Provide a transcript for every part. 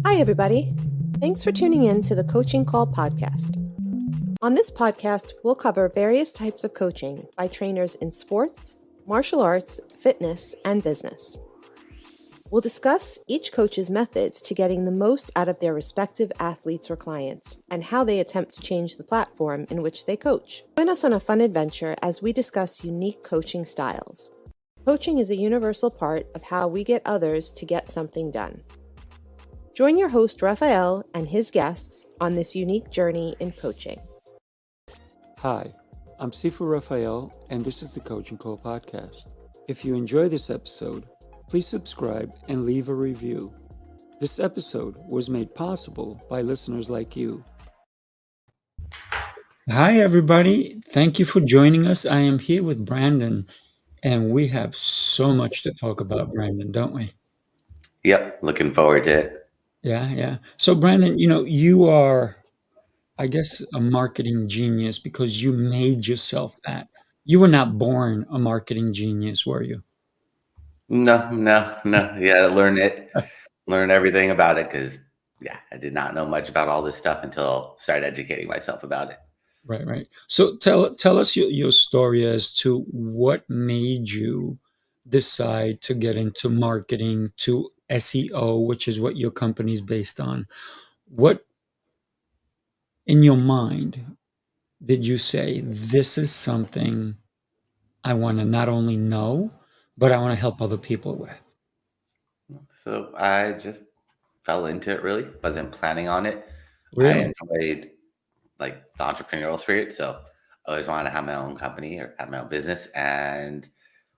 Hi, everybody. Thanks for tuning in to the Coaching Call podcast. On this podcast, we'll cover various types of coaching by trainers in sports, martial arts, fitness, and business. We'll discuss each coach's methods to getting the most out of their respective athletes or clients and how they attempt to change the platform in which they coach. Join us on a fun adventure as we discuss unique coaching styles. Coaching is a universal part of how we get others to get something done. Join your host, Raphael, and his guests on this unique journey in coaching. Hi, I'm Sifu Raphael, and this is the Coaching Call podcast. If you enjoy this episode, please subscribe and leave a review. This episode was made possible by listeners like you. Hi, everybody. Thank you for joining us. I am here with Brandon, and we have so much to talk about, Brandon, don't we? Yep, looking forward to it. Yeah. So, Brandon, you are, I guess, a marketing genius because you made yourself that. You were not born a marketing genius, were you? No. You got to learn everything about it because, I did not know much about all this stuff until I started educating myself about it. Right. So tell us your story as to what made you decide to get into marketing, to SEO, which is what your company is based on. What in your mind did you say, this is something I want to not only know, but I want to help other people with? So I just fell into it really. Wasn't planning on it. I Really? enjoyed like the entrepreneurial spirit. So I always wanted to have my own company or have my own business and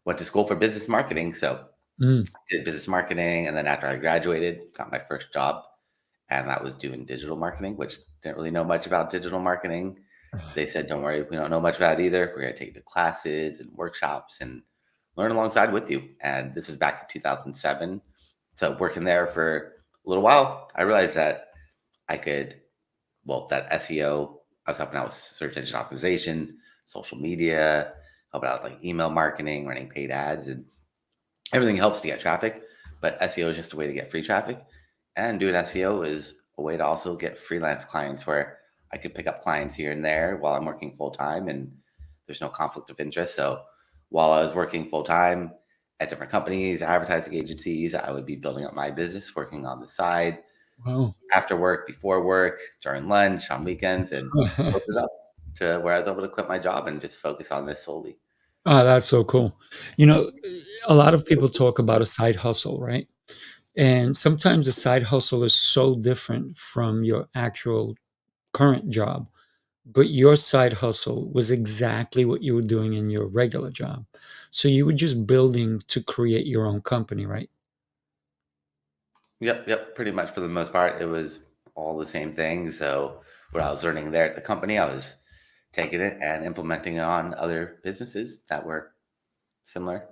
went to school for business marketing. So Mm. did business marketing. And then after I graduated, got my first job. And that was doing digital marketing, which didn't really know much about digital marketing. They said, don't worry, we don't know much about it either. We're going to take you to classes and workshops and learn alongside with you. And this is back in 2007. So working there for a little while, I realized that I could, that SEO, I was helping out with search engine optimization, social media, helping out with like email marketing, running paid ads, and everything helps to get traffic. But SEO is just a way to get free traffic. And doing SEO is a way to also get freelance clients where I could pick up clients here and there while I'm working full time and there's no conflict of interest. So while I was working full time at different companies, advertising agencies, I would be building up my business, working on the side Wow. after work, before work, during lunch, on weekends, and built it up to where I was able to quit my job and just focus on this solely. Oh, that's so cool. A lot of people talk about a side hustle, right? And sometimes a side hustle is so different from your actual current job, but your side hustle was exactly what you were doing in your regular job. So you were just building to create your own company, right? Yep. Pretty much for the most part, it was all the same thing. So what I was learning there at the company, I was taking it and implementing it on other businesses that were similar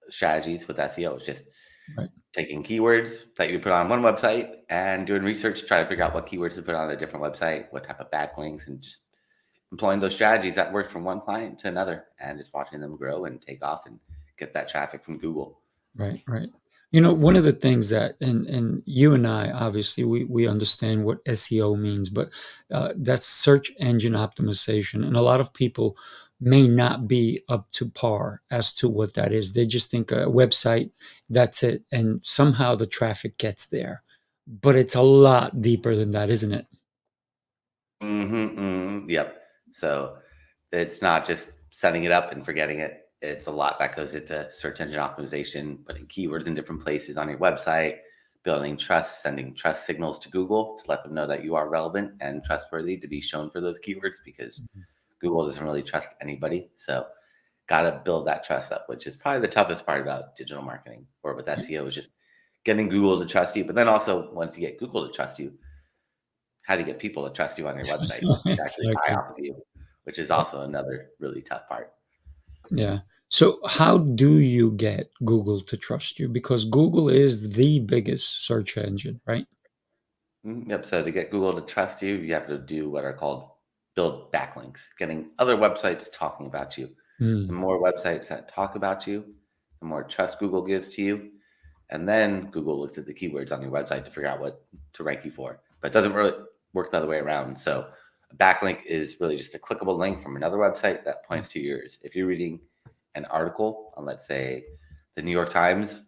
strategies with SEO. It's just Right. taking keywords that you put on one website and doing research to try to figure out what keywords to put on a different website, what type of backlinks, and just employing those strategies that worked from one client to another and just watching them grow and take off and get that traffic from Google. Right. One of the things that, and you and I, obviously, we understand what SEO means, but that's search engine optimization. And a lot of people may not be up to par as to what that is. They just think a website, that's it. And somehow the traffic gets there. But it's a lot deeper than that, isn't it? Yep. So it's not just setting it up and forgetting it. It's a lot that goes into search engine optimization, putting keywords in different places on your website, building trust, sending trust signals to Google to let them know that you are relevant and trustworthy to be shown for those keywords because Google doesn't really trust anybody. So got to build that trust up, which is probably the toughest part about digital marketing or with SEO is just getting Google to trust you. But then also once you get Google to trust you, how to get people to trust you on your website to actually buy Exactly. off of you, which is also another really tough part. Yeah. So how do you get Google to trust you? Because Google is the biggest search engine, right? Yep. So to get Google to trust you, you have to do what are called build backlinks, getting other websites talking about you. The Mm. more websites that talk about you, the more trust Google gives to you. And then Google looks at the keywords on your website to figure out what to rank you for. But it doesn't really work the other way around. So a backlink is really just a clickable link from another website that points to yours. If you're reading an article on, let's say, the New York Times,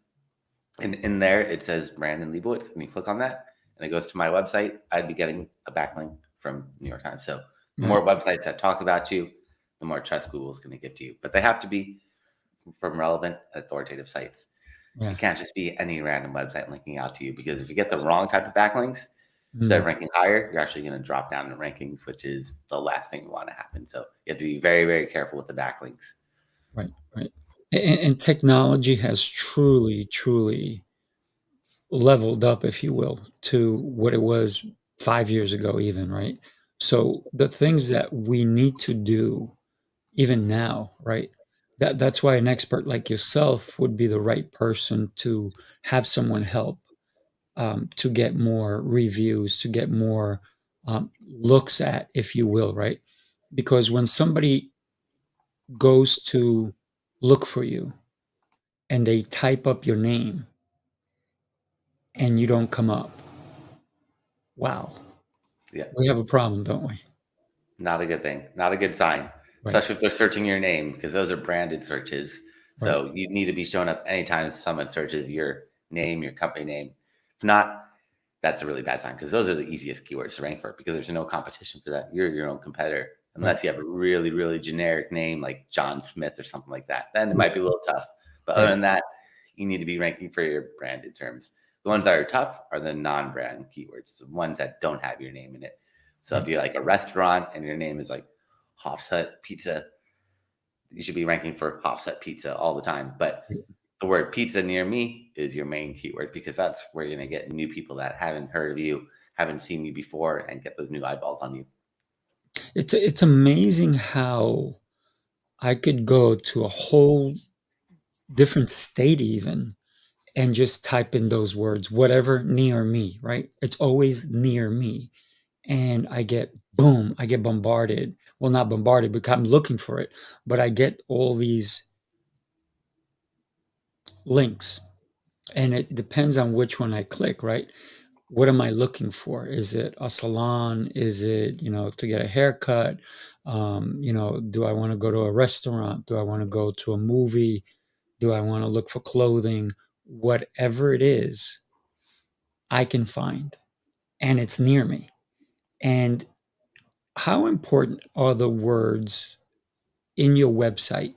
and in there it says Brandon Leibowitz, and you click on that, and it goes to my website, I'd be getting a backlink from New York Times. So the more websites that talk about you, the more trust Google's going to give to you. But they have to be from relevant, authoritative sites. Yeah. You can't just be any random website linking out to you, because if you get the wrong type of backlinks, instead of ranking higher, you're actually going to drop down in rankings, which is the last thing you want to happen. So you have to be very, very careful with the backlinks. Right, right. And technology has truly, truly leveled up, if you will, to what it was 5 years ago, even, right? So the things that we need to do even now, right? That's why an expert like yourself would be the right person to have someone help, to get more reviews, to get more looks at, if you will, right? Because when somebody goes to look for you and they type up your name and you don't come up, wow, Yeah, we have a problem, don't we? not a good thing, not a good sign, Right, especially if they're searching your name, because those are branded searches. right, So you need to be showing up anytime someone searches your name, your company name. If not, that's a really bad sign, because those are the easiest keywords to rank for, because there's no competition for that. You're your own competitor, right. unless you have a really, really generic name like John Smith or something like that. Then it might be a little tough. But other Right, than that, you need to be ranking for your branded terms. The ones that are tough are the non-brand keywords, the ones that don't have your name in it. So right, if you're like a restaurant and your name is like Hoff's Hut Pizza, you should be ranking for Hoff's Hut Pizza all the time. But right. the word pizza near me is your main keyword, because that's where you're going to get new people that haven't heard of you, haven't seen you before, and get those new eyeballs on you. It's amazing how I could go to a whole different state even and just type in those words, whatever near me, right? It's always near me. And I get boom, I get bombarded. Well, not bombarded because I'm looking for it, but I get all these links. And it depends on which one I click, right? What am I looking for? Is it a salon? Is it, to get a haircut? Do I want to go to a restaurant? Do I want to go to a movie? Do I want to look for clothing? Whatever it is, I can find, and it's near me. And how important are the words in your website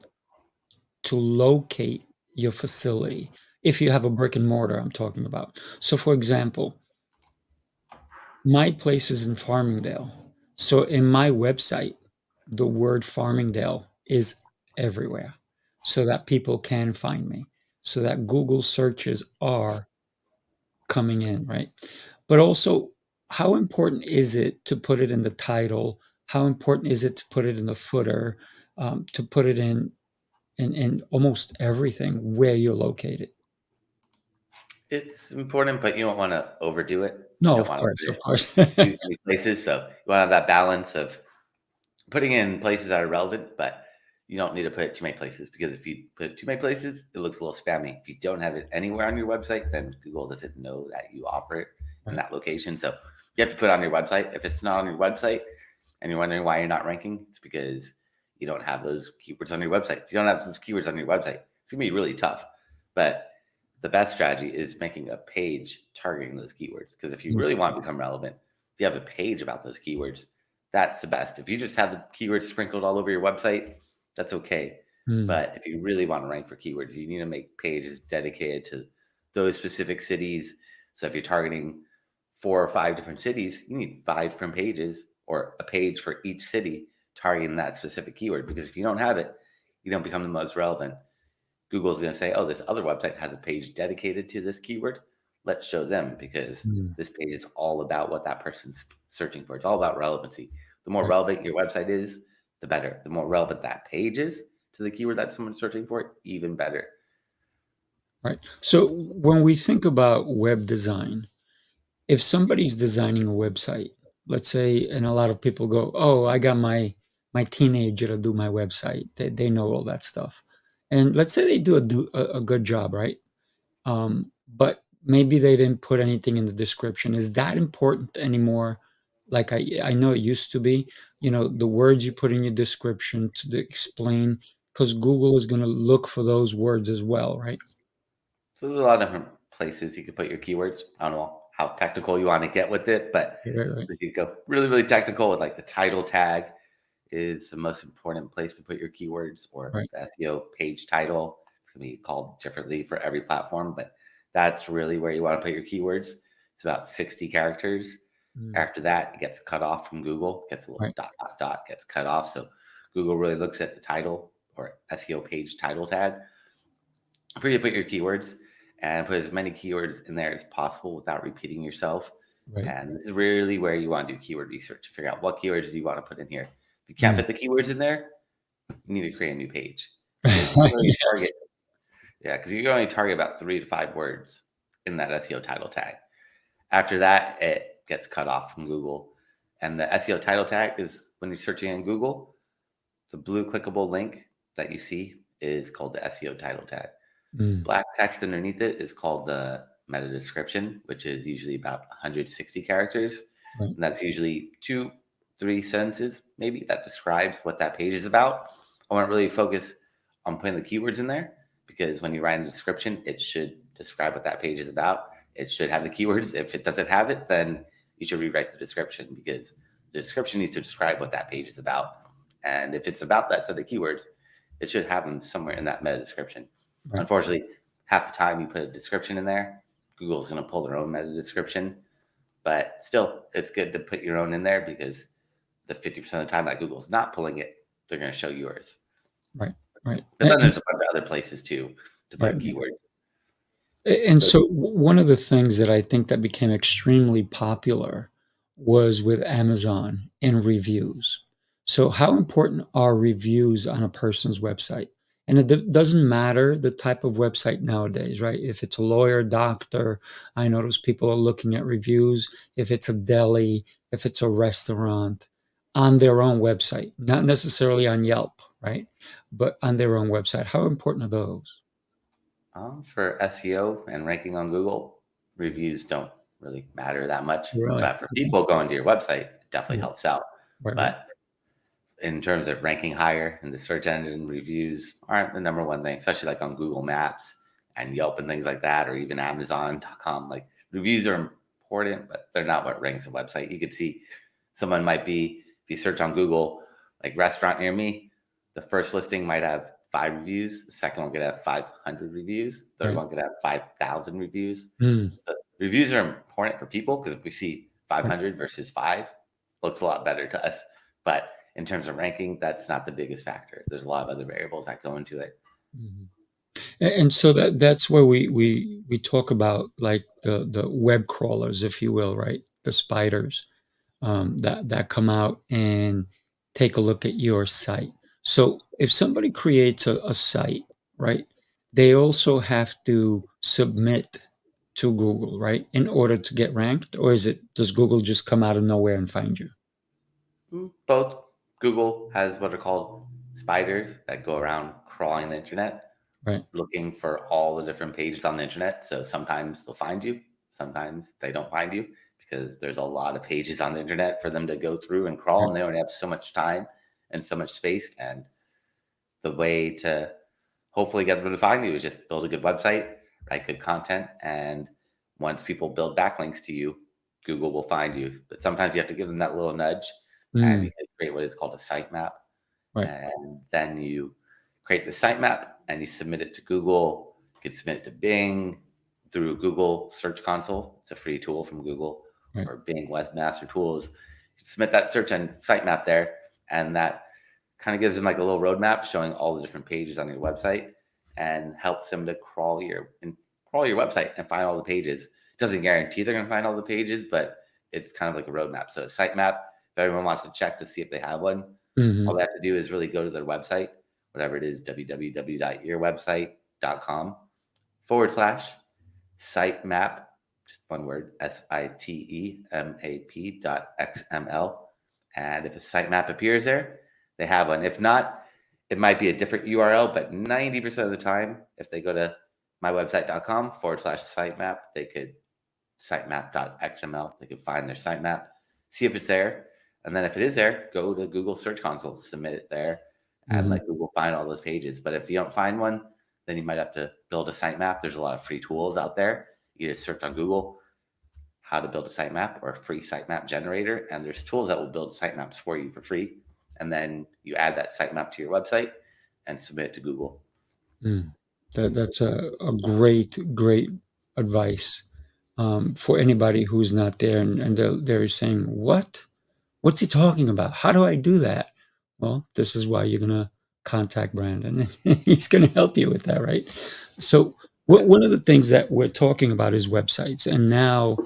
to locate your facility? If you have a brick and mortar, I'm talking about. So, for example, my place is in Farmingdale. So, in my website, the word Farmingdale is everywhere so that people can find me, so that Google searches are coming in, right? But also, how important is it to put it in the title? How important is it to put it in the footer? To put it in almost everything where you're located? It's important, but you don't want to overdo it. You No, don't of want to course, put of it course. too many places. So you want to have that balance of putting in places that are relevant, but you don't need to put it too many places, because if you put it too many places, it looks a little spammy. If you don't have it anywhere on your website, then Google doesn't know that you offer it in Right, that location. So you have to put it on your website. If it's not on your website and you're wondering why you're not ranking, it's because you don't have those keywords on your website. If you don't have those keywords on your website, it's gonna be really tough. But the best strategy is making a page targeting those keywords. Because if you mm, really want to become relevant, if you have a page about those keywords, that's the best. If you just have the keywords sprinkled all over your website, that's okay. mm, But if you really want to rank for keywords, you need to make pages dedicated to those specific cities. So if you're targeting 4 or 5 different cities, you need 5 different pages, or a page for each city targeting that specific keyword. Because if you don't have it, you don't become the most relevant. Google's going to say, oh, this other website has a page dedicated to this keyword. Let's show them, because mm. this page is all about what that person's searching for. It's all about relevancy. The more Right, relevant your website is, the better. The more relevant that page is to the keyword that someone's searching for, even better. right. So when we think about web design, if somebody's designing a website, let's say, and a lot of people go, "Oh, I got my teenager to do my website. They know all that stuff," and let's say they do a good job, right? but maybe they didn't put anything in the description. Is that important anymore? Like I know it used to be, the words you put in your description to explain, because Google is going to look for those words as well, right? So there's a lot of different places you could put your keywords. I don't know how technical you want to get with it, but Right, right, if you go really, really technical with like the title tag is the most important place to put your keywords, or right. the SEO page title. It's going to be called differently for every platform, but that's really where you want to put your keywords. It's about 60 characters. Mm, After that, it gets cut off from Google, gets a little right, dot, dot, dot, gets cut off. So Google really looks at the title or SEO page title tag for you to put your keywords, and put as many keywords in there as possible without repeating yourself. right. And this is really where you want to do keyword research to figure out what keywords do you want to put in here. If you can't Mm. fit the keywords in there, you need to create a new page, because you can only Yes. target, yeah, because you can only target about 3 to 5 words in that SEO title tag. After that, it gets cut off from Google. And the SEO title tag is when you're searching in Google, the blue clickable link that you see is called the SEO title tag. Mm, Black text underneath it is called the meta description, which is usually about 160 characters. right, And that's usually 2, 3 sentences, maybe, that describes what that page is about. I want to really focus on putting the keywords in there, because when you write in the description, it should describe what that page is about. It should have the keywords. If it doesn't have it, then you should rewrite the description, because the description needs to describe what that page is about. And if it's about that set of keywords, it should have them somewhere in that meta description. right, Unfortunately, half the time you put a description in there, Google's going to pull their own meta description. But still, it's good to put your own in there, because the 50% of the time that Google's not pulling it, they're going to show yours. right, right. But then there's a bunch of other places too to Right. put keywords. And so one of the things that I think that became extremely popular was with Amazon and reviews. So how important are reviews on a person's website? And it doesn't matter the type of website nowadays, right? If it's a lawyer, doctor, I notice people are looking at reviews. If it's a deli, if it's a restaurant, on their own website, not necessarily on Yelp, right? But on their own website. How important are those? For SEO and ranking on Google, reviews don't really matter that much. Really? But for Okay. people going to your website, it definitely Right, helps out. right, right. But in terms of ranking higher in the search engine, reviews aren't the number one thing, especially like on Google Maps and Yelp and things like that, or even Amazon.com. Like, reviews are important, but they're not what ranks a website. You could see someone might be, if you search on Google, like restaurant near me, the first listing might have 5 reviews, the second one could have 500 reviews, third Right. one could have 5,000 reviews. Mm, So reviews are important for people, because if we see right. 500 versus 5, looks a lot better to us. But in terms of ranking, that's not the biggest factor. There's a lot of other variables that go into it. Mhm. And so that's where we talk about like the web crawlers, if you will, right? The spiders that come out and take a look at your site. So if somebody creates a site, right, they also have to submit to Google, right, in order to get ranked, or does Google just come out of nowhere and find you? Both. Google has what are called spiders that go around crawling the internet, Right. looking for all the different pages on the internet. So sometimes they'll find you, sometimes they don't find you, because there's a lot of pages on the internet for them to go through and crawl, Right. and they only have so much time and so much space. And the way to hopefully get them to find you is just build a good website, write good content, and once people build backlinks to you, Google will find you. But sometimes you have to give them that little nudge, and Mm, you can create what is called a sitemap. right. And then you create the sitemap and you submit it to Google. You can submit it to Bing through Google Search Console. It's a free tool from Google, Right. or Bing Webmaster Tools. You can submit that search and sitemap there, and that kind of gives them like a little roadmap showing all the different pages on your website, and helps them to crawl your website and find all the pages. It doesn't guarantee they're going to find all the pages, but it's kind of like a roadmap. So a sitemap, if everyone wants to check to see if they have one, all Mhm. they have to do is really go to their website, whatever it is, www.yourwebsite.com/sitemap, just one word, sitemap.xml. And if a sitemap appears there, they have one. If not, it might be a different URL, but 90% of the time, if they go to mywebsite.com/sitemap. They could sitemap.xml. They could find their sitemap, see if it's there. And then if it is there, go to Google Search Console, submit it there, and Mhm. let Google find all those pages. But if you don't find one, then you might have to build a sitemap. There's a lot of free tools out there. You just search on Google how to build a sitemap or a free sitemap generator, and there's tools that will build sitemaps for you for free. And then you add that sitemap to your website and submit it to Google. Mm. That's a great advice for anybody who's not there and they're saying, what? What's he talking about? How do I do that? Well, this is why you're going to contact Brandon. He's going to help you with that, right? So, one of the things that we're talking about is websites, and now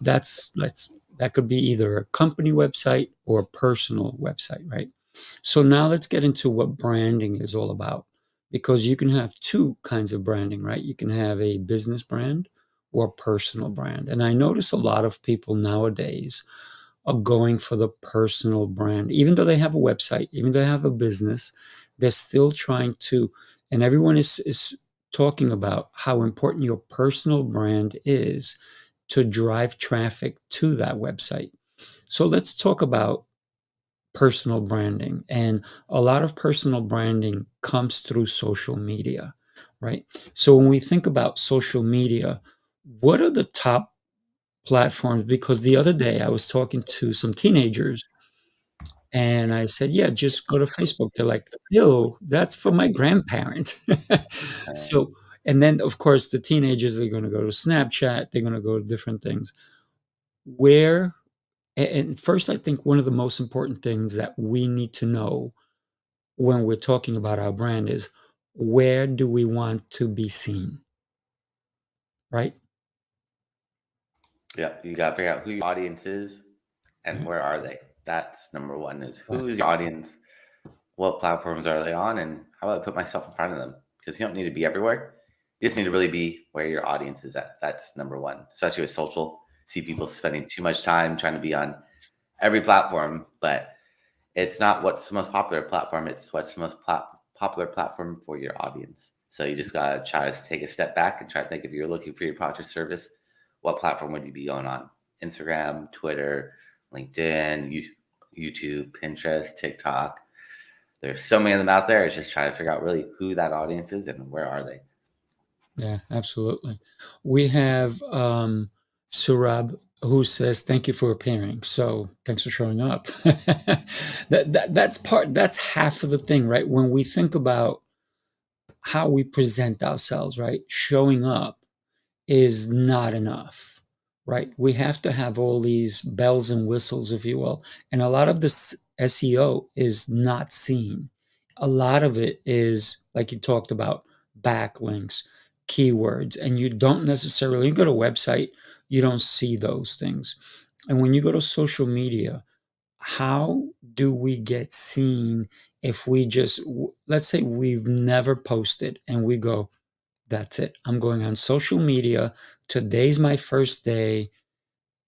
that could be either a company website or a personal website, right? So now let's get into what branding is all about, because you can have two kinds of branding, right? You can have a business brand or a personal brand, and I notice a lot of people nowadays are going for the personal brand. Even though they have a website, even though they have a business, they're still trying to, and everyone is talking about how important your personal brand is to drive traffic to that website. So let's talk about personal branding. And a lot of personal branding comes through social media, right? So when we think about social media, what are the top platforms? Because the other day I was talking to some teenagers and I said, yeah, just go to Facebook. They're like, ew, that's for my grandparents. Uh, So, and then of course the teenagers are going to go to Snapchat, they're going to go to different things. Where, and first, I think one of the most important things that we need to know when we're talking about our brand is, where do we want to be seen, right? yeah, you got to figure out who your audience is and Yeah, where are they. That's number one, is right. who's your audience, what platforms are they on, and how do I put myself in front of them? Because you don't need to be everywhere. You just need to really be where your audience is at. That's number one, especially with social. See people spending too much time trying to be on every platform, but it's not what's the most popular platform. It's what's the most popular platform for your audience. So you just got to try to take a step back and try to think, if you're looking for your product or service, what platform would you be going on? Instagram, Twitter, LinkedIn, YouTube, Pinterest, TikTok. There's so many of them out there. It's just trying to figure out really who that audience is and where are they. Yeah, absolutely. We have Surab who says, "Thank you for appearing." So thanks for showing up. That's half of the thing, right? When we think about how we present ourselves, right? Showing up is not enough, right? We have to have all these bells and whistles, if you will. And a lot of this SEO is not seen. A lot of it is, like you talked about, backlinks, keywords, and you don't necessarily, you go to a website, you don't see those things. And when you go to social media, how do we get seen if we just, let's say we've never posted and we go, that's it. I'm going on social media. Today's my first day.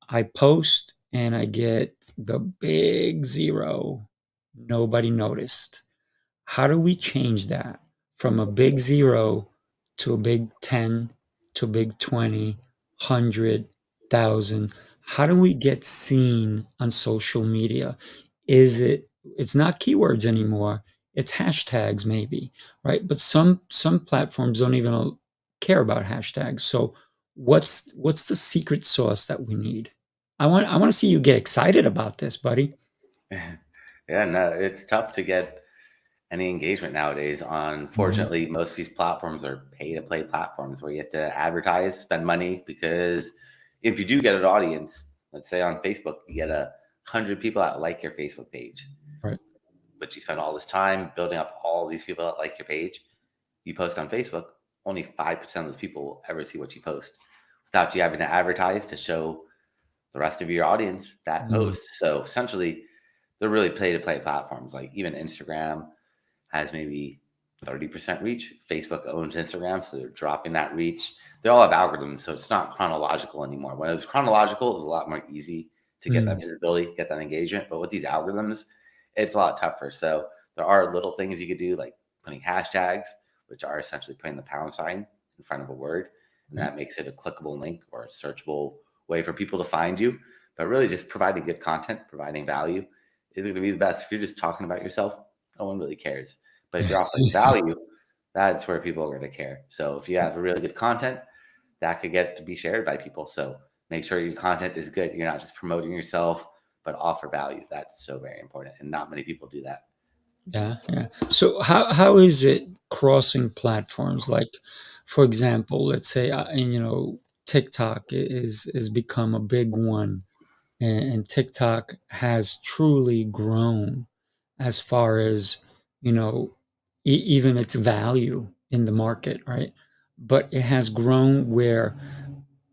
I post and I get the big zero. Nobody noticed. How do we change that from a big zero to a big 10 to a big 20, 100,000? How do we get seen on social media? It's not keywords anymore. It's hashtags maybe, right? But some platforms don't even care about hashtags. So what's the secret sauce that we need? I want to see you get excited about this, buddy. Yeah, no, it's tough to get any engagement nowadays. Mhm. Unfortunately, most of these platforms are pay to play platforms where you have to advertise, spend money, because if you do get an audience, let's say on Facebook, you get 100 people that like your Facebook page, Right. but you spend all this time building up all these people that like your page. You post on Facebook, only 5% of those people will ever see what you post without you having to advertise to show the rest of your audience that Mm. post. So essentially, they're really pay to play platforms. Like even Instagram has maybe 30% reach. Facebook owns Instagram, so they're dropping that reach. They all have algorithms, so it's not chronological anymore. When it was chronological, it was a lot more easy to get that Mm. visibility, get that engagement. But with these algorithms, it's a lot tougher. So there are little things you could do, like putting hashtags, which are essentially putting the pound sign in front of a word. And that makes it a clickable link or a searchable way for people to find you. But really just providing good content, providing value is going to be the best. If you're just talking about yourself, no one really cares. But if you're offering value, that's where people are going to care. So if you have a really good content, that could get to be shared by people. So make sure your content is good. You're not just promoting yourself, but offer value. That's so very important. And not many people do that. Yeah, yeah. So how is it crossing platforms? Like, for example, let's say, and TikTok is become a big one, and TikTok has truly grown as far as you know, even its value in the market, right? But it has grown where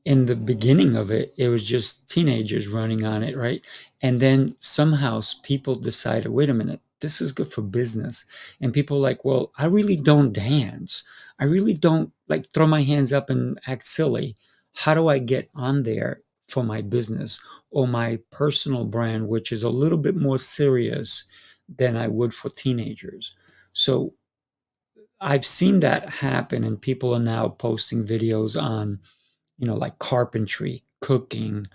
in the beginning of it, it was just teenagers running on it, right? And then somehow people decided, wait a minute, this is good for business. And people are like, well, I really don't dance. I really don't like throw my hands up and act silly. How do I get on there for my business or my personal brand, which is a little bit more serious than I would for teenagers? So I've seen that happen, and people are now posting videos on like carpentry, cooking,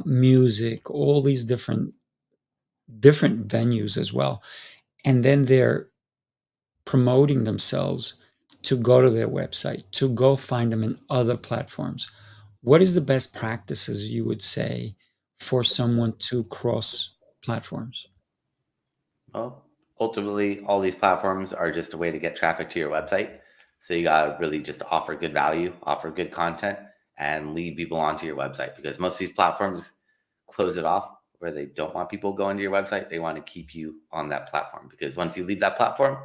music, all these different venues as well. And then they're promoting themselves to go to their website, to go find them in other platforms. What is the best practices you would say for someone to cross platforms? Well, ultimately, all these platforms are just a way to get traffic to your website. So you got to really just offer good value, offer good content, and lead people onto your website because most of these platforms close it off where they don't want people going to your website. They want to keep you on that platform because once you leave that platform,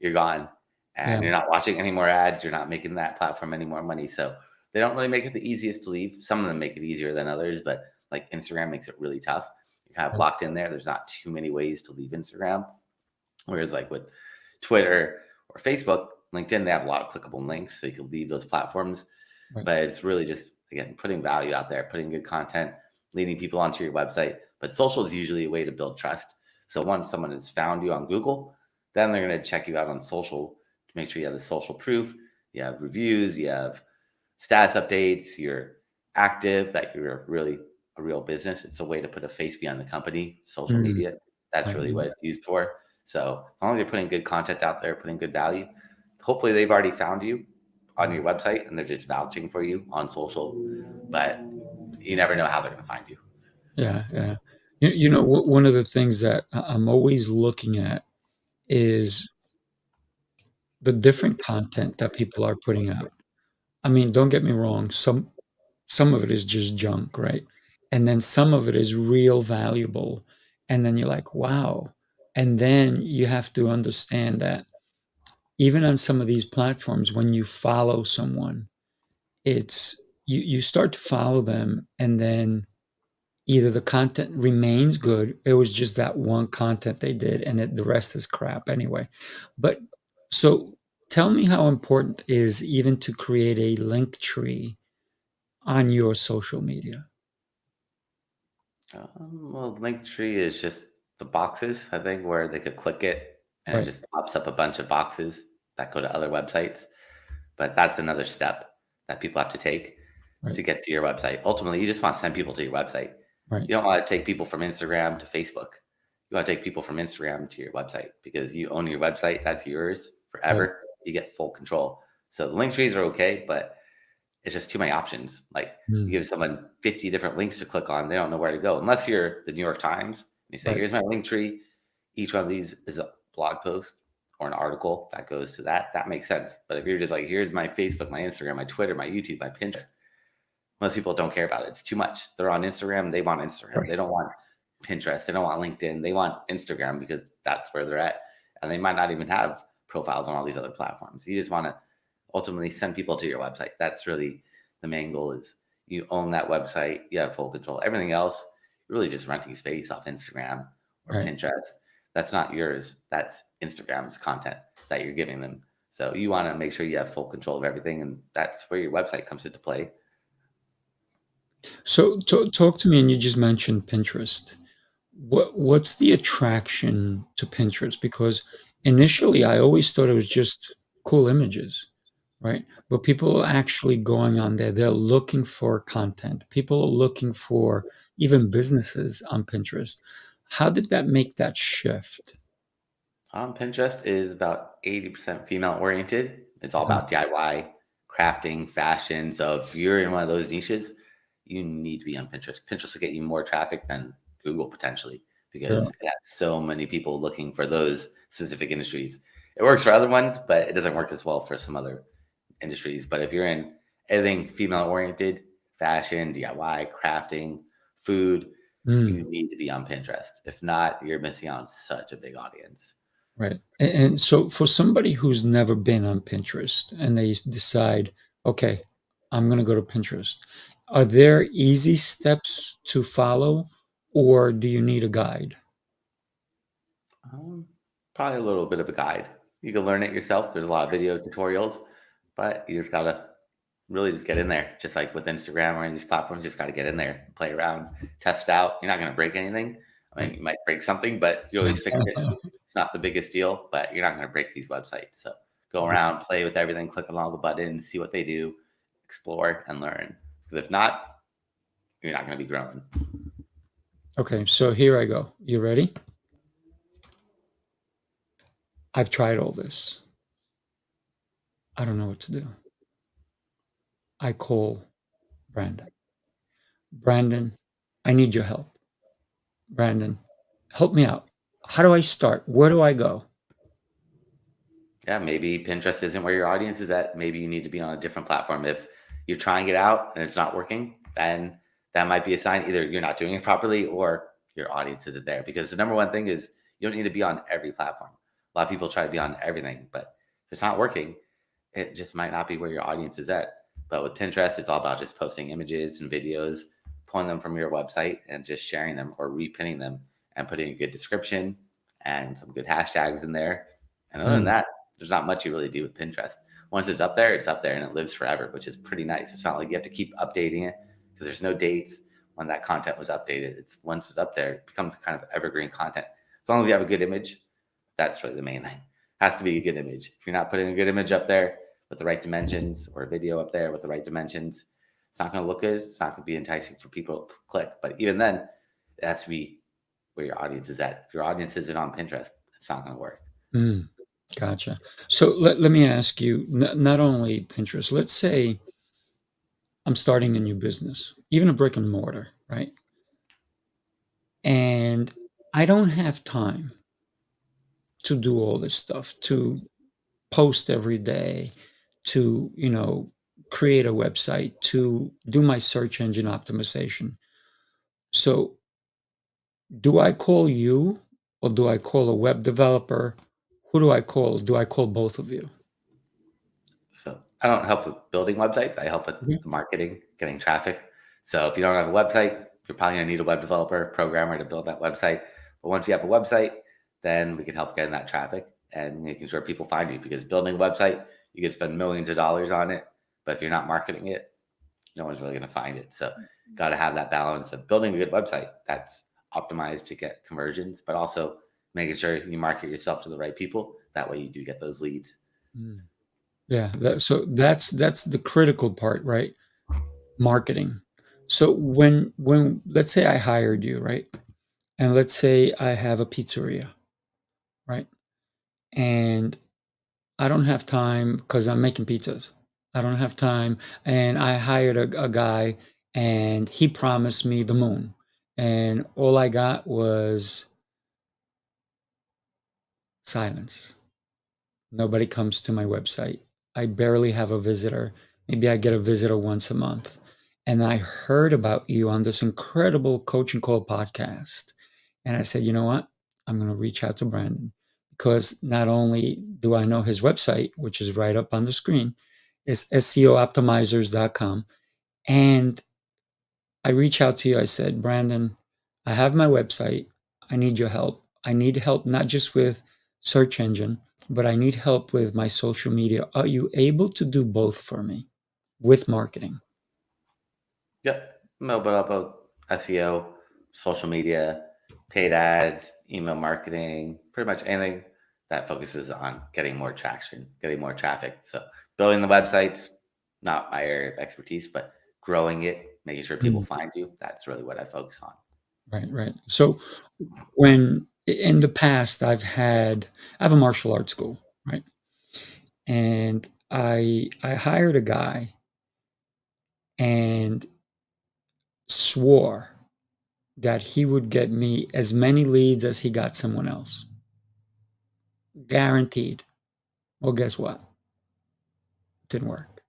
you're gone Yeah, and you're not watching any more ads. You're not making that platform any more money. So they don't really make it the easiest to leave. Some of them make it easier than others, but like Instagram makes it really tough. You're kind of right, locked in there. There's not too many ways to leave Instagram. Whereas like with Twitter or Facebook, LinkedIn, they have a lot of clickable links. So you can leave those platforms. right, But it's really just, again, putting value out there, putting good content, leading people onto your website. But social is usually a way to build trust. So once someone has found you on Google, then they're going to check you out on social to make sure you have the social proof, you have reviews, you have status updates, you're active, that you're really a real business. It's a way to put a face behind the company, social mm, media. That's right, really what it's used for. So as long as you're putting good content out there, putting good value, hopefully they've already found you on your website and they're just vouching for you on social. But you never know how they're going to find you. yeah, yeah. One of the things that I'm always looking at is the different content that people are putting out. I mean, don't get me wrong, some of it is just junk, right? And then some of it is real valuable. And then you're like, wow. And then you have to understand that even on some of these platforms, when you follow someone, it's you start to follow them, and then either the content remains good, it was just that one content they did, and the rest is crap anyway. But so tell me how important is even to create a link tree on your social media. Well, Linktree is just the boxes, I think, where they could click it and it Right, just pops up a bunch of boxes that go to other websites. But that's another step that people have to take right, to get to your website. Ultimately, you just want to send people to your website. right, You don't want to take people from Instagram to Facebook. You want to take people from Instagram to your website because you own your website. That's yours right. forever. You get full control. So the link trees are okay, but it's just too many options. Like you Mm, give someone 50 different links to click on, they don't know where to go unless you're the New York Times and you say, right, here's my link tree. Each one of these is a blog post or an article that goes to that. That makes sense. But if you're just like, here's my Facebook, my Instagram, my Twitter, my YouTube, my Pinterest, most people don't care about it. It's too much. They're on Instagram. They want Instagram. right, They don't want Pinterest. They don't want LinkedIn. They want Instagram because that's where they're at. And they might not even have profiles on all these other platforms. You just want to ultimately send people to your website. That's really the main goal is you own that website. You have full control. Everything else, you're really just renting space off Instagram or right. Pinterest. That's not yours. That's Instagram's content that you're giving them. So you want to make sure you have full control of everything. And that's where your website comes into play. So talk to me, and you just mentioned Pinterest. What's the attraction to Pinterest? Because initially I always thought it was just cool images. right? But people are actually going on there. They're looking for content. People are looking for even businesses on Pinterest. How did that make that shift? Pinterest is about 80% female oriented. It's all Mhm. about DIY, crafting, fashion. So if you're in one of those niches, you need to be on Pinterest. Pinterest will get you more traffic than Google potentially because Sure. it has so many people looking for those specific industries. It works for other ones, but it doesn't work as well for some other industries. But if you're in anything female oriented, fashion, DIY, crafting, food, Mm, you need to be on Pinterest. If not, you're missing out on such a big audience. right. And so for somebody who's never been on Pinterest and they decide, okay, I'm going to go to Pinterest, are there easy steps to follow or do you need a guide? Um, Probably a little bit of a guide. You can learn it yourself. There's a lot of video tutorials, but you just gotta really just get in there. Just like with Instagram or any of these platforms, you just gotta get in there, play around, test it out. You're not gonna break anything. I mean, Right. you might break something, but you always fix it. It's not the biggest deal, but you're not gonna break these websites. So go around, play with everything, click on all the buttons, see what they do, explore and learn. Because if not, you're not gonna be growing. Okay, so here I go. You ready? I've tried all this. I don't know what to do. I call Brandon. Brandon, I need your help. Brandon, help me out. How do I start? Where do I go? Yeah, maybe Pinterest isn't where your audience is at. Maybe you need to be on a different platform. If you're trying it out and it's not working, then that might be a sign either you're not doing it properly or your audience isn't there. Because the number one thing is you don't need to be on every platform. A lot of people try to be on everything, but if it's not working, it just might not be where your audience is at. But with Pinterest, it's all about just posting images and videos, pulling them from your website and just sharing them or repinning them and putting a good description and some good hashtags in there. And other than Mm, that, there's not much you really do with Pinterest. Once it's up there and it lives forever, which is pretty nice. It's not like you have to keep updating it because there's no dates when that content was updated. It's once it's up there, it becomes kind of evergreen content. As long as you have a good image, that's really the main thing. Has to be a good image. If you're not putting a good image up there with the right dimensions or a video up there with the right dimensions, it's not going to look good. It's not going to be enticing for people to click. But even then, it has to be where your audience is at. If your audience isn't on Pinterest, it's not going to work. mm, gotcha. So let me ask you, not only Pinterest, let's say I'm starting a new business, even a brick and mortar, right? And I don't have time to do all this stuff, to post every day, to, create a website, to do my search engine optimization. So do I call you or do I call a web developer? Who do I call? Do I call both of you? So I don't help with building websites. I help with Okay. the marketing, getting traffic. So if you don't have a website, you're probably going to need a web developer, programmer to build that website. But once you have a website, then we can help getting that traffic and making sure people find you. Because building a website, you can spend millions of dollars on it, but if you're not marketing it, no one's really going to find it. So got to have that balance of building a good website that's optimized to get conversions, but also making sure you market yourself to the right people. That way you do get those leads. Mm. Yeah, so that's the critical part, right? Marketing. So when let's say I hired you, right? And let's say I have a pizzeria, right? And I don't have time because I'm making pizzas. I don't have time, and I hired a guy, and he promised me the moon, and all I got was silence. Nobody comes to my website. I barely have a visitor. Maybe I get a visitor once a month. And I heard about you on this incredible Coaching Call podcast. And I said, you know what? I'm going to reach out to Brandon because not only do I know his website, which is right up on the screen, it's SEOoptimizers.com. And I reach out to you. I said, Brandon, I have my website. I need your help. I need help not just with search engine, but I need help with my social media. Are you able to do both for me with marketing? Yep. Mobile up SEO, social media, paid ads, email marketing, pretty much anything that focuses on getting more traction, getting more traffic. So Building the websites, not my area of expertise, but growing it, making sure people Mm. find you, that's really what I focus on. Right, right. So when in the past I have a martial arts school, right? And I hired a guy and swore that he would get me as many leads as he got someone else. Guaranteed. Well, guess what? Didn't work.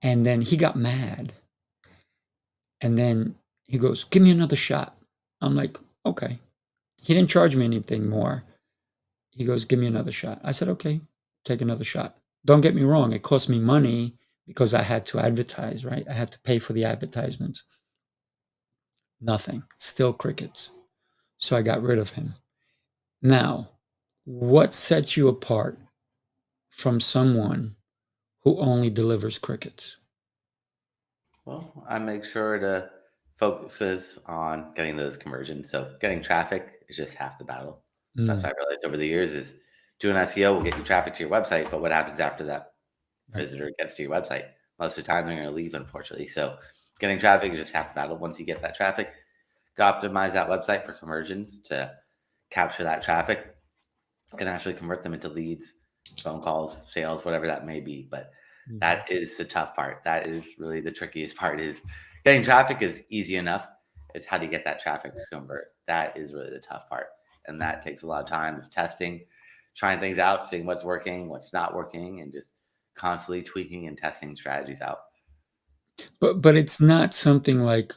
And then he got mad. And then he goes, "Give me another shot." I'm like, "Okay." He didn't charge me anything more. He goes, "Give me another shot." I said, "Okay, take another shot." Don't get me wrong, it cost me money because I had to advertise, right? I had to pay for the advertisements. Nothing. Still crickets. So I got rid of him. Now, what sets you apart from someone who only delivers crickets? Well, I make sure to focuses on getting those conversions. So getting traffic is just half the battle. That's Mm, what I realized over the years is doing SEO will get you traffic to your website, but what happens after that right. visitor gets to your website? Most of the time they're going to leave, unfortunately. So getting traffic is just half the battle. Once you get that traffic, to optimize that website for conversions to capture that traffic and actually convert them into leads, phone calls, sales, whatever that may be. But Mhm. that is the tough part. That is really the trickiest part is getting traffic is easy enough. It's how do you get that traffic to convert? That is really the tough part. And that takes a lot of time of testing, trying things out, seeing what's working, what's not working, and just constantly tweaking and testing strategies out. But it's not something like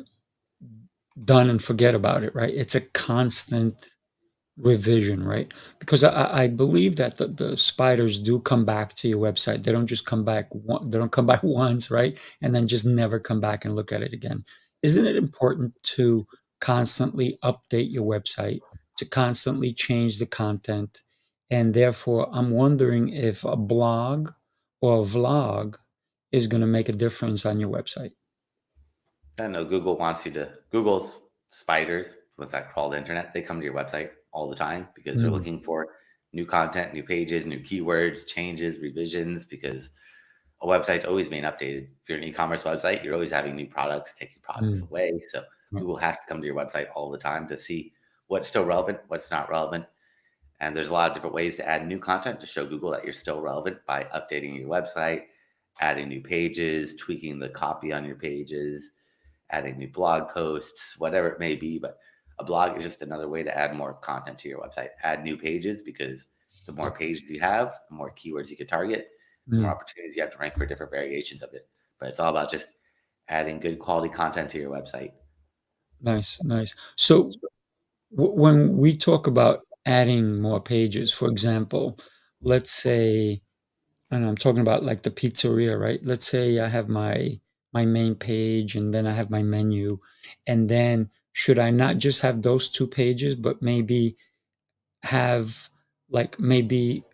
done and forget about it, right? It's a constant revision, right? Because I believe that the spiders do come back to your website. They don't just come back they don't come back once, right? And then just never come back and look at it again. Isn't it important to constantly update your website, to constantly change the content? And therefore, I'm wondering if a blog or a vlog is going to make a difference on your website. I know Google wants you to Google's spiders, what's that called? The internet. They come to your website all the time because they're Mm, looking for new content, new pages, new keywords, changes, revisions. Because a website's always being updated. If you're an e-commerce website, you're always having new products, taking products mm, away. So right, Google has to come to your website all the time to see what's still relevant, what's not relevant. And there's a lot of different ways to add new content to show Google that you're still relevant by updating your website, adding new pages, tweaking the copy on your pages, adding new blog posts, whatever it may be. But a blog is just another way to add more content to your website. Add new pages because the more pages you have, the more keywords you can target, the more mm. opportunities you have to rank for different variations of it. But it's all about just adding good quality content to your website. Nice, nice. So when we talk about adding more pages, for example, let's say, and I'm talking about like the pizzeria, right? Let's say I have my main page and then I have my menu, and then should I not just have those two pages, but maybe have like maybe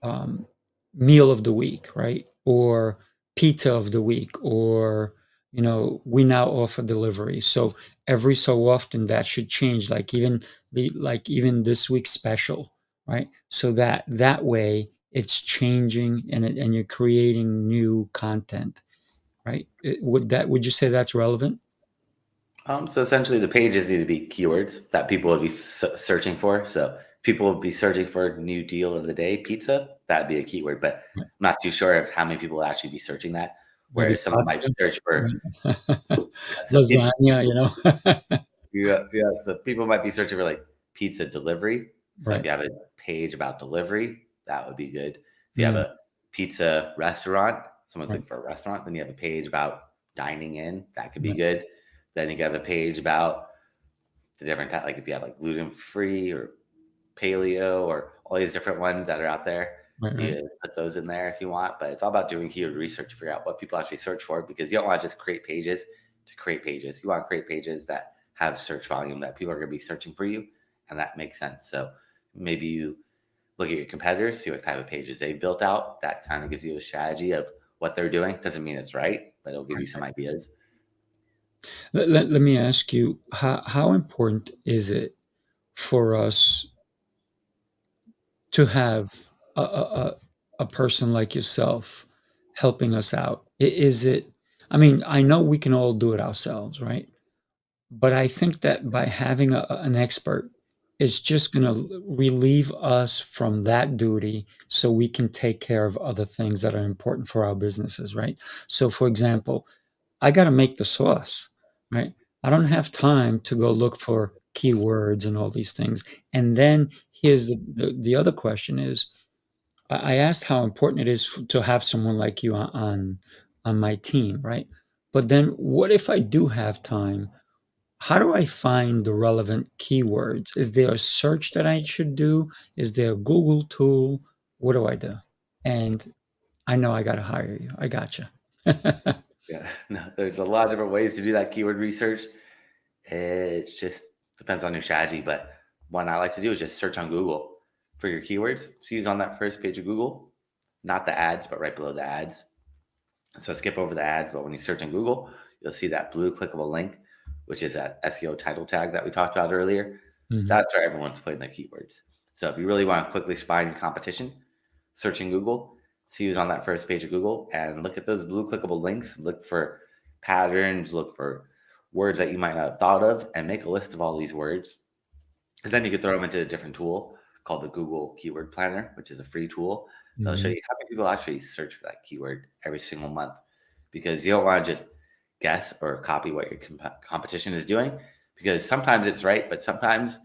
um, meal of the week, right? Or pizza of the week, or we now offer delivery. So every so often that should change, like even this week's special, right? So that way it's changing and you're creating new content, right? Would you say that's relevant? So essentially, the pages need to be keywords that people would be searching for. So people would be searching for new deal of the day pizza. That'd be a keyword, but Right. I'm not too sure of how many people would actually be searching that. Maybe Whereas someone might pasta, search for right? so Lasagna, you know. yeah, so people might be searching for like pizza delivery. So if Right. you have a page about delivery, that would be good. If you have Mm, a pizza restaurant, someone's right. looking for a restaurant, then you have a page about dining in. That could be Right. good. Then you have a page about the different type, like if you have like gluten free or paleo or all these different ones that are out there. Right. You Right. can put those in there if you want, but it's all about doing keyword research to figure out what people actually search for because you don't want to just create pages to create pages. You want to create pages that have search volume that people are going to be searching for you, and that makes sense. So maybe you look at your competitors, see what type of pages they built out. That kind of gives you a strategy of what they're doing. Doesn't mean it's right, but it'll give you some ideas. Let me ask you, how important is it for us to have a, a, a a person like yourself helping us out? Is it, I mean, I know we can all do it ourselves, right? But I think that by having an expert is just going to relieve us from that duty so we can take care of other things that are important for our businesses, right? So, for example, I got to make the sauce, right? I don't have time to go look for keywords and all these things. And then here's the other question is I asked how important it is to have someone like you on my team, right? But then what if I do have time? How do I find the relevant keywords? Is there a search that I should do? Is there a Google tool? What do I do? And I know I got to hire you. I got you. Yeah, no, there's a lot of different ways to do that keyword research. It just depends on your strategy, but one I like to do is just search on Google for your keywords. See who's on that first page of Google, not the ads, but right below the ads. So skip over the ads, but when you search on Google, you'll see that blue clickable link, which is that SEO title tag that we talked about earlier. Mhm. That's where everyone's putting their keywords. So if you really want to quickly spy your competition, search in Google, see who's on that first page of Google, and look at those blue clickable links. Look for patterns, look for words that you might not have thought of, and make a list of all these words. And then you could throw them into a different tool called the Google Keyword Planner, which is a free tool. That'll show Mhm. you how many people actually search for that keyword every single month, because you don't want to just guess or copy what your competition is doing, because sometimes it's right, but sometimes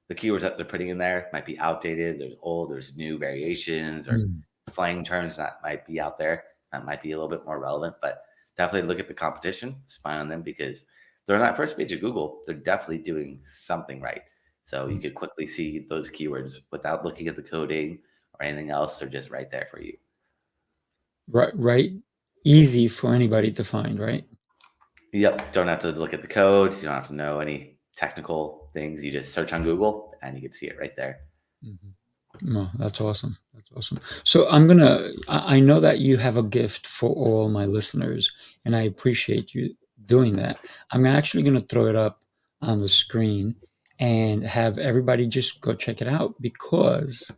the keywords that they're putting in there might be outdated. There's old, there's new variations or Mm. slang terms that might be out there that might be a little bit more relevant. But definitely look at the competition, spy on them, because they're on that first page of Google. They're definitely doing something right. So you could quickly see those keywords without looking at the coding or anything else. They're just right there for you. Right, right. Easy for anybody to find, right? Yep. Don't have to look at the code. You don't have to know any technical things. You just search on Google and you can see it right there. Mhm. No, that's awesome. That's awesome. So I'm gonna. I know that you have a gift for all my listeners, and I appreciate you doing that. I'm actually gonna throw it up on the screen and have everybody just go check it out because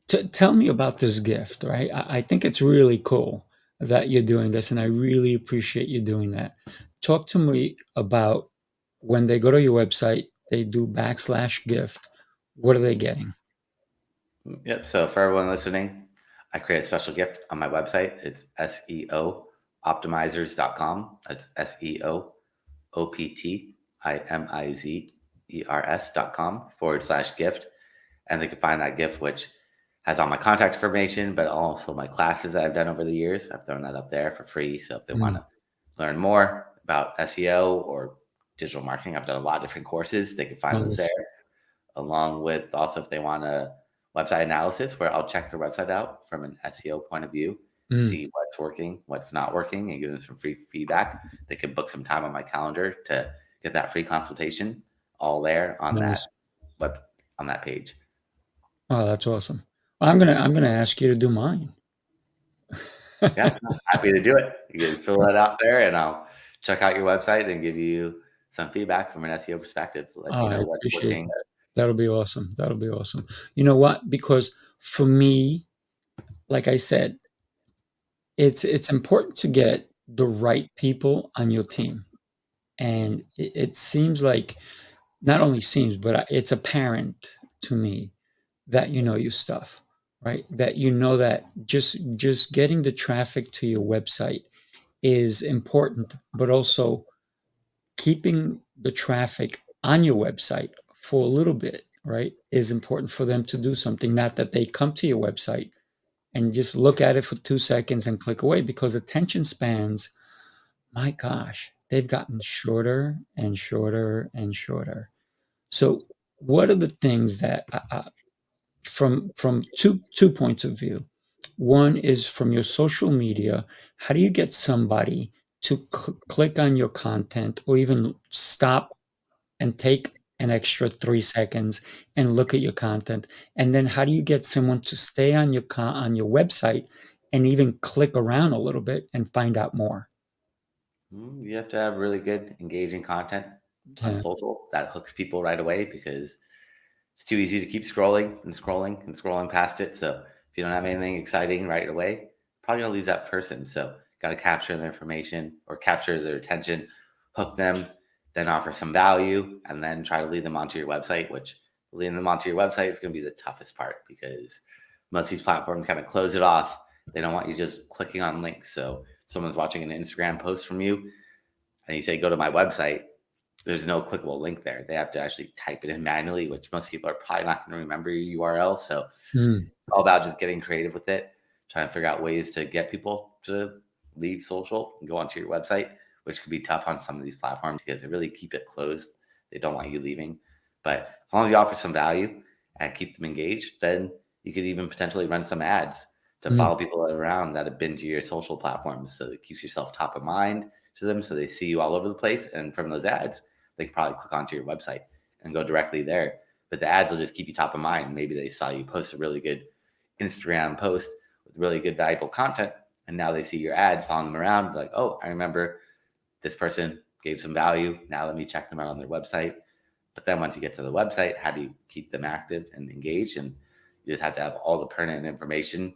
tell me about this gift, right? I think it's really cool that you're doing this, and I really appreciate you doing that. Talk to me about when they go to your website, they do /gift. What are they getting? Yep. So for everyone listening, I create a special gift on my website. It's SEO Optimizers.com. That's SEO Optimizers.com /gift. And they can find that gift, which has all my contact information, but also my classes that I've done over the years. I've thrown that up there for free. So if they want Mm, to learn more about SEO or digital marketing, I've done a lot of different courses. They can find those there, nice. along with also if they want a website analysis where I'll check their website out from an SEO point of view, Mm, see what's working, what's not working, and give them some free feedback. They can book some time on my calendar to get that free consultation all there on that nice. web on that page. Oh, that's awesome. I'm gonna ask you to do mine. Yeah, no, happy to do it. You can fill that out there and I'll check out your website and give you some feedback from an SEO perspective, let Oh, you I know what's appreciate working. that. That'll be awesome. That'll be awesome. You know what? Because for me, like I said, it's important to get the right people on your team. And it seems like not only seems, but it's apparent to me that you know your stuff, right? That you know that just getting the traffic to your website is important, but also keeping the traffic on your website for a little bit, right, is important for them to do something. Not that they come to your website and just look at it for 2 seconds and click away, because attention spans, my gosh, they've gotten shorter and shorter and shorter. So, what are the things that from two points of view? One is from your social media. How do you get somebody to click on your content or even stop and take an extra 3 seconds and look at your content? And then how do you get someone to stay on on your website and even click around a little bit and find out more? You have to have really good, engaging content on Yeah. social that hooks people right away, because it's too easy to keep scrolling and scrolling and scrolling past it. So If you don't have anything exciting right away, probably gonna lose that person. So got to capture their information or capture their attention, hook them, then offer some value, and then try to lead them onto your website, which leading them onto your website is going to be the toughest part because most of these platforms kind of close it off. They don't want you just clicking on links. So if someone's watching an Instagram post from you and you say, go to my website, there's no clickable link there. They have to actually type it in manually, which most people are probably not going to remember your URL. So Mm, all about just getting creative with it, trying to figure out ways to get people to leave social and go onto your website, which could be tough on some of these platforms because they really keep it closed. They don't want you leaving. But as long as you offer some value and keep them engaged, then you could even potentially run some ads to mm, follow people around that have been to your social platforms. So it keeps yourself top of mind to them. So they see you all over the place. And from those ads, they could probably click onto your website and go directly there. But the ads will just keep you top of mind. Maybe they saw you post a really good Instagram post with really good, valuable content. And now they see your ads, following them around, like, oh, I remember this person gave some value. Now let me check them out on their website. But then once you get to the website, how do you keep them active and engaged? And you just have to have all the pertinent information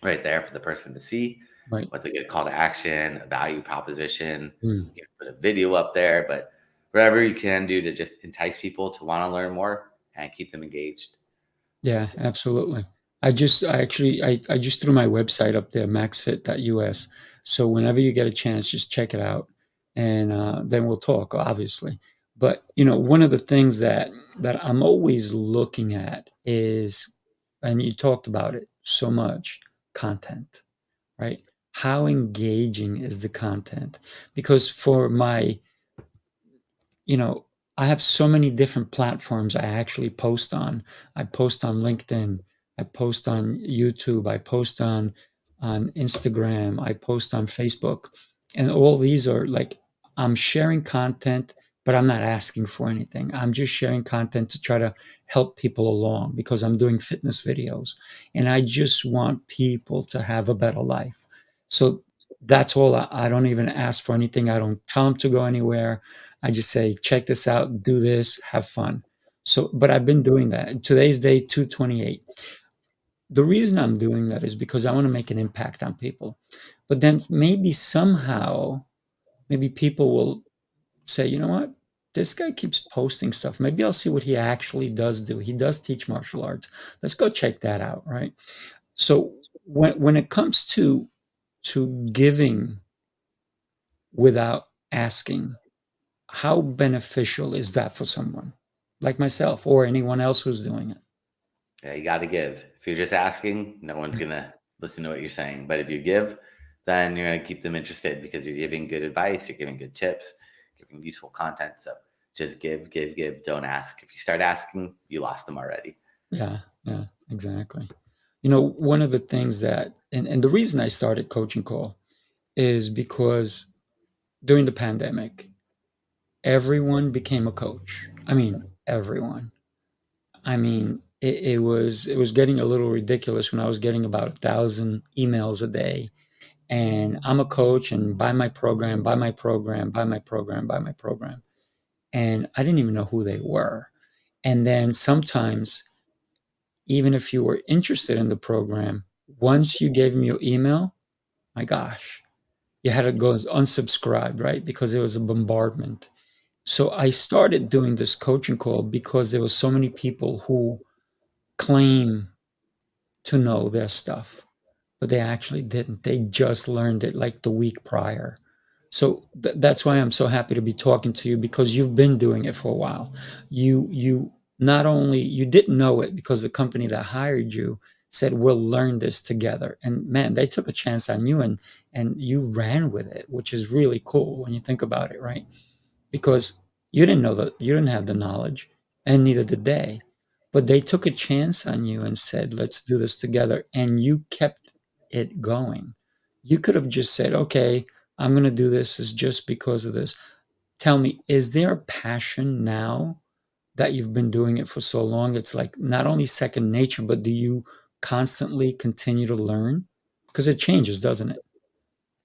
right there for the person to see. right. What they get, call to action, a value proposition. Mm. You can put a video up there, but whatever you can do to just entice people to want to learn more and keep them engaged. Yeah, absolutely. I just threw my website up there, maxfit.us. So whenever you get a chance, just check it out, and then we'll talk, obviously. But one of the things that I'm always looking at is, and you talked about it so much, content, right? How engaging is the content? Because for my you know, I have so many different platforms I actually post on. I post on LinkedIn, I post on YouTube, I post on Instagram, I post on Facebook. And all these are like I'm sharing content, but I'm not asking for anything. I'm just sharing content to try to help people along because I'm doing fitness videos and I just want people to have a better life. So that's all. I don't even ask for anything. I don't tell them to go anywhere. I just say, check this out, do this, have fun. So, but I've been doing that. Today's day 228. The reason I'm doing that is because I want to make an impact on people. But then maybe somehow, maybe people will say, you know what? This guy keeps posting stuff. Maybe I'll see what he actually does do. He does teach martial arts. Let's go check that out, right? So when it comes to giving without asking, how beneficial is that for someone like myself or anyone else who's doing it? Yeah, you got to give. If you're just asking, no one's going to listen to what you're saying. But if you give, then you're going to keep them interested because you're giving good advice, you're giving good tips, giving useful content. So just give, give, give. Don't ask. If you start asking, you lost them already. Yeah, yeah, exactly. One of the things that, and the reason I started Coaching Call is because during the pandemic, everyone became a coach. I mean, everyone. I mean, it was getting a little ridiculous when I was getting about 1,000 emails a day. And I'm a coach and buy my program, buy my program, buy my program, buy my program. And I didn't even know who they were. And then sometimes, even if you were interested in the program, once you gave me your email, my gosh, you had to go unsubscribe, right? Because it was a bombardment. So I started doing this coaching call because there were so many people who claim to know their stuff, but they actually didn't. They just learned it like the week prior. So that's why I'm so happy to be talking to you because you've been doing it for a while. You not only you didn't know it because the company that hired you said we'll learn this together, and man, they took a chance on you and you ran with it, which is really cool when you think about it, right? Because you didn't know that you didn't have the knowledge, and neither did they. But they took a chance on you and said, let's do this together. And you kept it going. You could have just said, okay, I'm going to do this is just because of this. Tell me, is there a passion now that you've been doing it for so long? It's like not only second nature, but do you constantly continue to learn? Because it changes, doesn't it?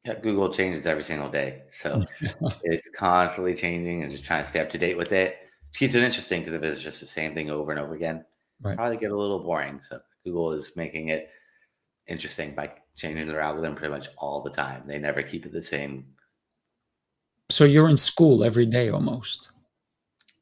Yeah, Google changes every single day. So it's constantly changing and just trying to stay up to date with it. Which keeps it interesting because if it's just the same thing over and over again, Right. probably get a little boring. So Google is making it interesting by changing their algorithm pretty much all the time. They never keep it the same. So you're in school every day almost.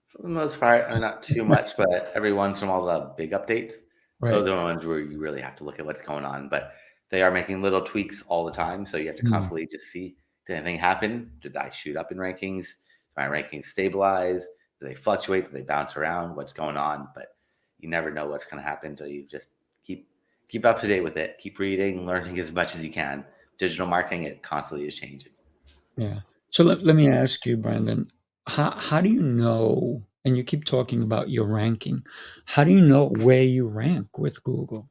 For the most part, not too much, but every once in a while, the big updates, Right. those are the ones where you really have to look at what's going on. But they are making little tweaks all the time. So you have to Mm, constantly just see, did anything happen? Did I shoot up in rankings? Did my rankings stabilize? Do they fluctuate? Do they bounce around? What's going on? But you never know what's going to happen until you just keep up to date with it. Keep reading, learning as much as you can. Digital marketing, it constantly is changing. yeah. So let me ask you, Brandon, how do you know, and you keep talking about your ranking, how do you know where you rank with Google?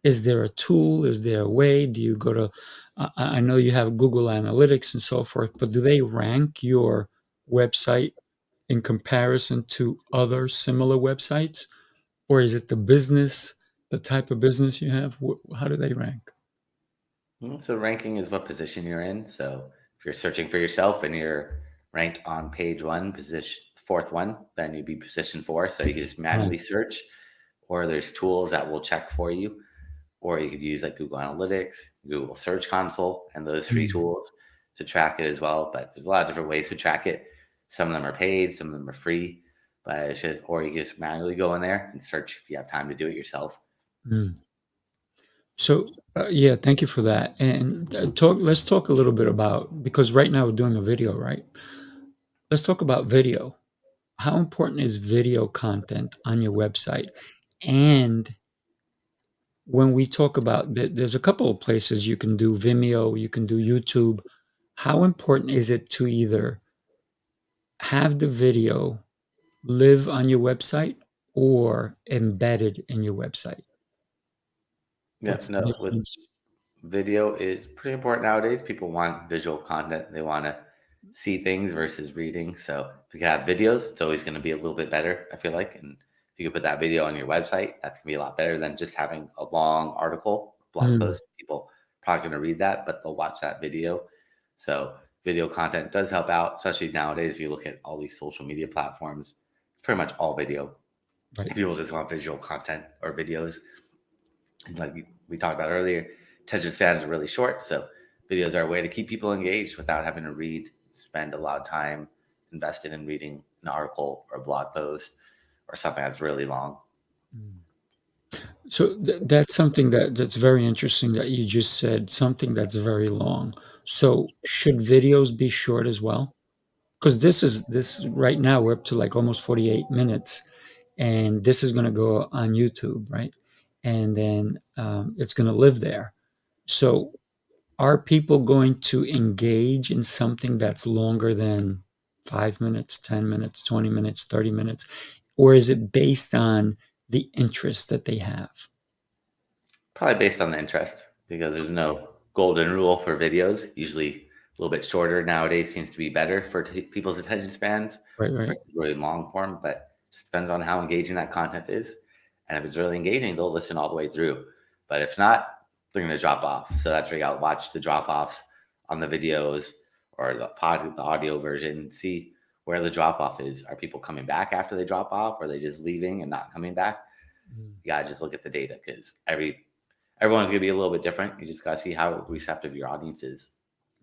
Is there a tool? Is there a way? Do you go to, I know you have Google Analytics and so forth, but do they rank your website in comparison to other similar websites? Or is it the business, the type of business you have? How do they rank? So ranking is what position you're in. So if you're searching for yourself and you're ranked on page one, position fourth one, then you'd be position four. So you can just Right. manually search, or there's tools that will check for you, or you could use like Google Analytics, Google Search Console, and those free Mm, tools to track it as well. But there's a lot of different ways to track it. Some of them are paid, some of them are free. But it's just, or you can just manually go in there and search if you have time to do it yourself. mm. So, yeah, thank you for that. And let's talk a little bit about, because right now we're doing a video, right? Let's talk about video. How important is video content on your website? And when we talk about, there's a couple of places you can do Vimeo, you can do YouTube. How important is it to either have the video live on your website or embedded in your website? Yeah, What's the no, with difference? video is pretty important nowadays. People want visual content. They want to see things versus reading. So if you can have videos, it's always going to be a little bit better, I feel like. And if you can put that video on your website, that's going to be a lot better than just having a long article, blog Mm, post. People probably going to read that, but they'll watch that video. So video content does help out, especially nowadays. If you look at all these social media platforms, it's pretty much all video. right. People just want visual content or videos. And like we talked about earlier, attention spans are really short. So videos are a way to keep people engaged without having to read, spend a lot of time invested in reading an article or a blog post or something that's really long. Mm. So that's something that's very interesting that you just said, something that's very long. So should videos be short as well? Because this right now we're up to like almost 48 minutes, and this is going to go on YouTube, right? And then it's going to live there. So are people going to engage in something that's longer than 5 minutes, 10 minutes, 20 minutes, 30 minutes? Or is it based on the interest that they have? Probably based on the interest because there's no golden rule for videos. Usually a little bit shorter nowadays seems to be better for people's attention spans Right, right. versus really long form, but just depends on how engaging that content is. And if it's really engaging, they'll listen all the way through. But if not, they're going to drop off. So that's where you got to watch the drop offs on the videos or the audio version, see where the drop off is. Are people coming back after they drop off? Or are they just leaving and not coming back? Mm. You got to just look at the data because everyone's going to be a little bit different. You just got to see how receptive your audience is.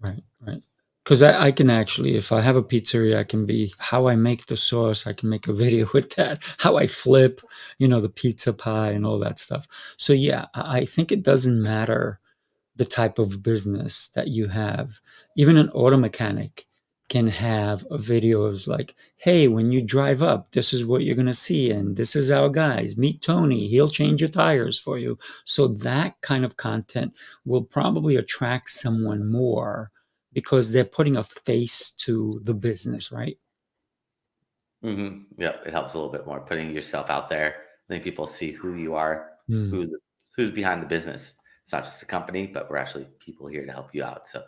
Right, right. Because I can actually, if I have a pizzeria, I can be how I make the sauce. I can make a video with that. How I flip, the pizza pie and all that stuff. So yeah, I think it doesn't matter the type of business that you have. Even an auto mechanic can have a video of like, hey, when you drive up, this is what you're going to see. And this is our guys. Meet Tony. He'll change your tires for you. So that kind of content will probably attract someone more because they're putting a face to the business, right? Yep, it helps a little bit more putting yourself out there. I think people see who you are, Mm, who who's behind the business. It's not just a company, but we're actually people here to help you out. So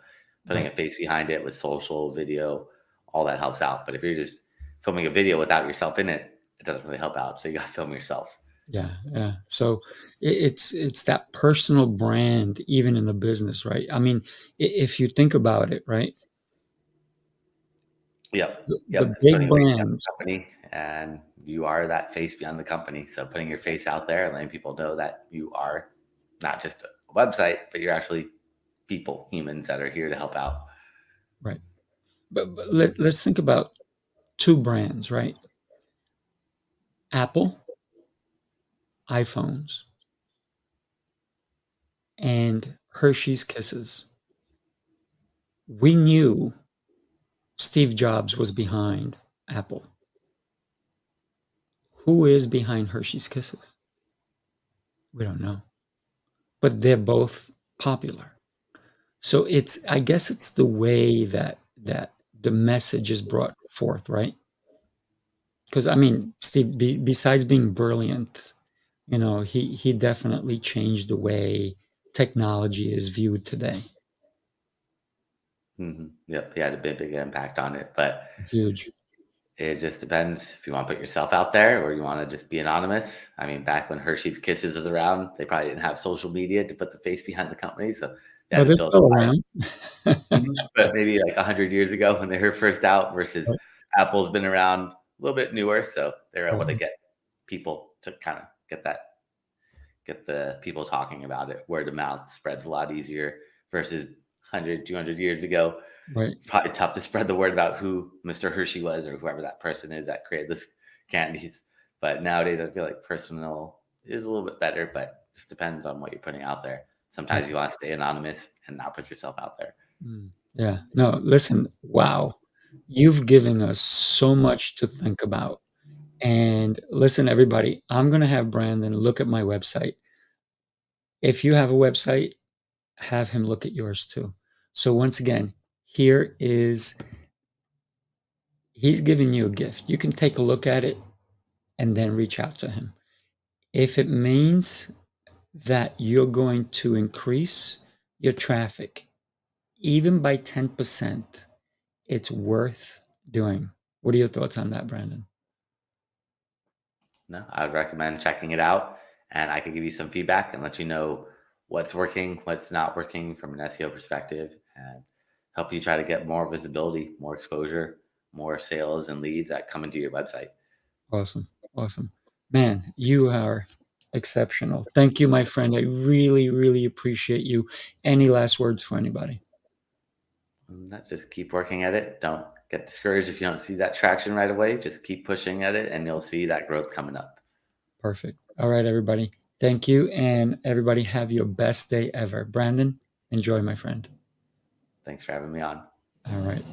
putting right. a face behind it with social, video, all that helps out. But if you're just filming a video without yourself in it, it doesn't really help out. So you got to film yourself. Yeah, yeah. So it's that personal brand, even in the business, right? I mean, if you think about it, right? Yep. The Yep. It's big putting a face behind brands, the company and you are that face behind the company. So putting your face out there and letting people know that you are not just a website, but you're actually people, humans that are here to help out. Right. But let's think about two brands, right? Apple, iPhones, and Hershey's Kisses. We knew Steve Jobs was behind Apple. Who is behind Hershey's Kisses? We don't know. But they're both popular. So I guess it's the way that the message is brought forth, right? Because I mean, Steve, besides being brilliant, he definitely changed the way technology is viewed today. Yep, he had a big impact on it, but Huge. it just depends if you want to put yourself out there or you want to just be anonymous. I mean, back when Hershey's Kisses was around, they probably didn't have social media to put the face behind the company, so they But had to they're build still it. around. But maybe like 100 years ago when they were first out versus Right. Apple's been around a little bit newer, so they're able to Right. get people to kind of get the people talking about it. Word of mouth spreads a lot easier versus 100, 200 years ago. Right. It's probably tough to spread the word about who Mr. Hershey was or whoever that person is that created this candies. But nowadays, I feel like personal is a little bit better, but just depends on what you're putting out there. Sometimes you want to stay anonymous and not put yourself out there. Yeah. No, listen, wow. You've given us so much to think about. And listen, everybody, I'm going to have Brandon look at my website. If you have a website, have him look at yours too. So once again, he's giving you a gift. You can take a look at it and then reach out to him. If it means that you're going to increase your traffic even by 10%, it's worth doing. What are your thoughts on that, Brandon? No, I would recommend checking it out, and I could give you some feedback and let you know what's working, what's not working from an SEO perspective, and help you try to get more visibility, more exposure, more sales and leads that come into your website. Awesome. Awesome. Man, you are exceptional. Thank you, my friend. I really, really appreciate you. Any last words for anybody? Just keep working at it. Don't get discouraged if you don't see that traction right away. Just keep pushing at it, and you'll see that growth coming up. Perfect. All right, everybody. Thank you. And everybody have your best day ever. Brandon, enjoy, my friend. Thanks for having me on. All right.